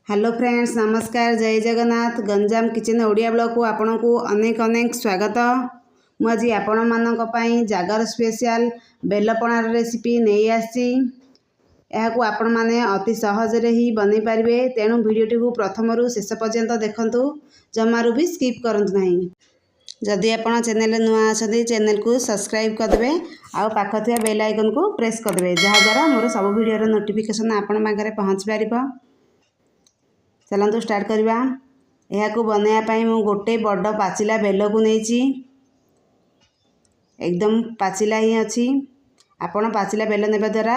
Hello friends, नमस्कार। जय Jagannath. Ganjam kitchen Odia blog को आपन को अनेक अनेक स्वागत। मुझे आपण मानक पई जागर स्पेशल बेलपणार रेसिपी नहीं आसी। यह आपण माने अति सहज रे ही बनै पारिबे। तेणु वीडियोटी को प्रथम रु शेष पर्यंत देखंतु, जमारू भी स्किप करंतु नहीं। जदि आपण चैनल नुआ आछथि चैनल को सब्सक्राइब कर देबे आ पाख थिया बेल आइकन को प्रेस कर देबे, जहा द्वारा मोर सब वीडियो रो नोटिफिकेशन आपण मागरे पहुंच पारिबो। चलतु स्टार्ट करवा। यह बनवाई मु गोटे बड़ पाचिला बेल को नहीं, एकदम पाचिला ही अच्छी। आपण पाचिला बेल ने द्वारा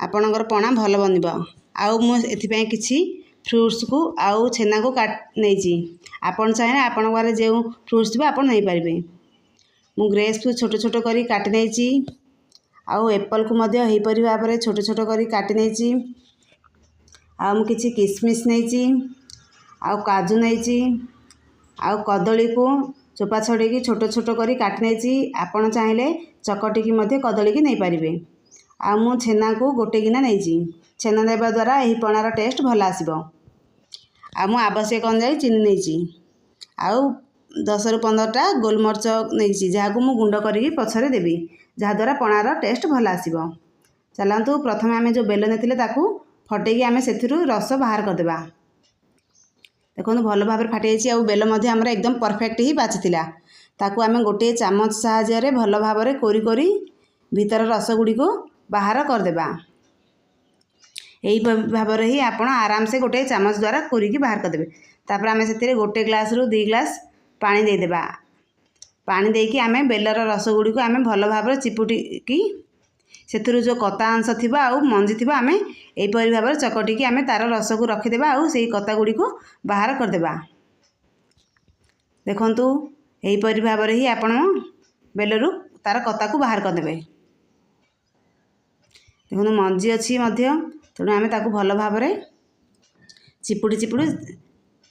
आपणकर पणा भल बन। आउ मुझे किसी फ्रुट्स को आउ छेना को काट नहीं। आपन चाहिए आपण घरे जो फ्रुट्स थी आप नहीं पारे। मु ग्रेप्स को छोट छोट कर काटी नहीं। आउ एप्पल को यहीपरि भाव में छोट छोट कर काटी नहीं। आउ किसी किसमिश नहीं, आउ काजू नहीं, आउ कदली को चोपा छड़े छोट छोट कर काटी नहीं। आपड़ चाहिए चकटिकी कदली की नहीं पारे। आ मु छेना को गोटे गिना नहीं। छेना देवा द्वारा यही पणार टेस्ट भल आसो। आ मु आवश्यक अनुसार चीनी नहीं। आउ 10 ରୁ 15टा गोलमरीच नहीं, जहाँ को मु गुंड करी पछरे देवी, जहाँद्वारा पणार टेस्ट भल आसो। चलतु प्रथम आम जो बेल ने फटेकी आम से रस बाहर करदे। देखो भल भाव में फाटी जाइए। बेल आमर एकदम परफेक्ट ही बाची ताकू आम गोटे चामच साहाय्य भल भाव में कोरी कोरी भीतर रस गुड़ी को बाहर करदे। यही भाव में ही आप आराम से गोटे चामच द्वारा कोरिकी बाहर करदे। तापर आम से गोटे ग्लास रु 2 ग्लास पानी देदेबा। पानी देकी आम बेलर रस गुड़ी को आम भल भाव में चिपुटिकी से जो कता अंश थी आउ मंजी थी आम यहीपरि भाव में चकटिकी आम तार रस को रखिदेबा। आउ से कता गुड़ी को बाहर करदेबा। देखंतु यहीपरि भाव में ही आपण बेलरू तार कता को बाहर करदेबे। देखो मंजी अच्छी तेणु आम ताकू भल भाव में चिपुड़ी चिपुड़ी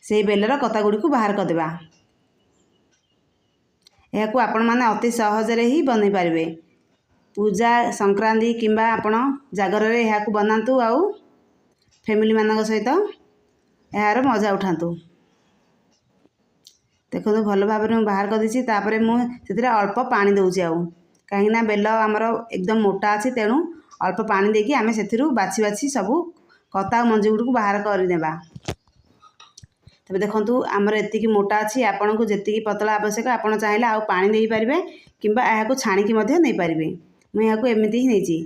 से बेलर कता गुड़ी को बाहर करदेबा। यह आपण मैंने अति सहज रे ही बन पारे। पूजा संक्रांति किंबा आपण जागर रे यह बनातु आउ फैमिली मान सहित यार मजा उठातु। देखो भल भाव में बाहर कर दी। तापर मुझे अल्प पानी दूसरी आउ कहीं बेल आमर एकदम मोटा अच्छी, तेणु अल्प पानी देकी आम से बाछी बाछी सबू कता मंजी गुड़ को बाहर करदे। तब देखो आमर एतिकी मोटा अच्छी। आपन को जी पतला आवश्यक आप चाहिए आउ पानी दे पारे कि छाणिकी नहीं पारे। मुझे एमती ही नहीं।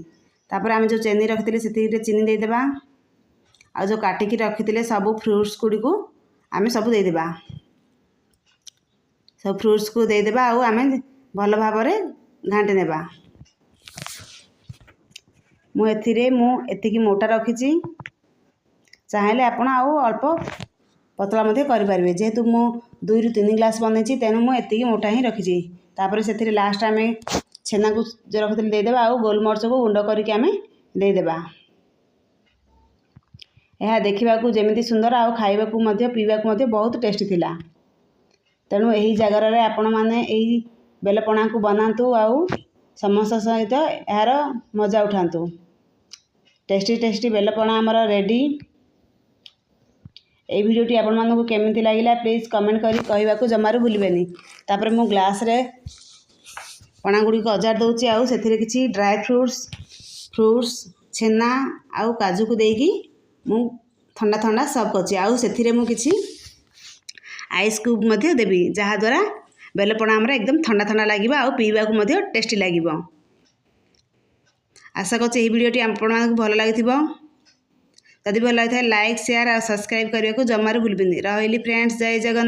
तापर आम जो चीनी रखी से चीनी देदेबा। आ जो काटिकी रखी सबू फ्रुट्स गुड़ी को आम सब देदेबा। सब फ्रुट्स को देदेबा आउ आम भल भाव में घाटी नेबा। मुझे मोटा रखी चाहिए आप अल्प पतला करें। जेहेतु मु 2 ରୁ 3 ग्लास बनई तेणु मुझे मोटा ही रखी। तापर से लास्ट आम छेना को जो रखी देदेबा। आउ गोलमरीच को गुंड करके आम देदेबा। यह देखा जमी सुंदर आउ खाइबा पीवा बहुत टेस्टी थिला। तेणु यही जगार रे आपण माने यही बेलपणा को बनातु आउ समस्त सहित यार मजा उठातु। टेस्टी टेस्टी बेलपणा आमर रेडी। ये वीडियोटी आपण मानू केमिति लागिला प्लीज कमेंट करी कहवाकू जमारू भूलिबेनी। तापर मु ग्लास रे पणा गुड़ी को अजार दूसरी आउ से किसी ड्राई फ्रुट्स छेना आउ काजू को देकी मु ठंडा ठंडा सर्व करछि। आउ से मु किसी आइस क्यूब मध्य देबी, जहाँ द्वारा बेलपणा आमर एकदम ठंडा ठंडा लगे आउ पीवाकू टेस्टी लगे। आशा करछि यही वीडियोटी आपण मानकू भल लागिथिबो। जदि भल लगी लाइक शेयर और सब्सक्राइब करने को जमारू भूलबेनी। रहिली फ्रेंड्स, जय जगन्नाथ।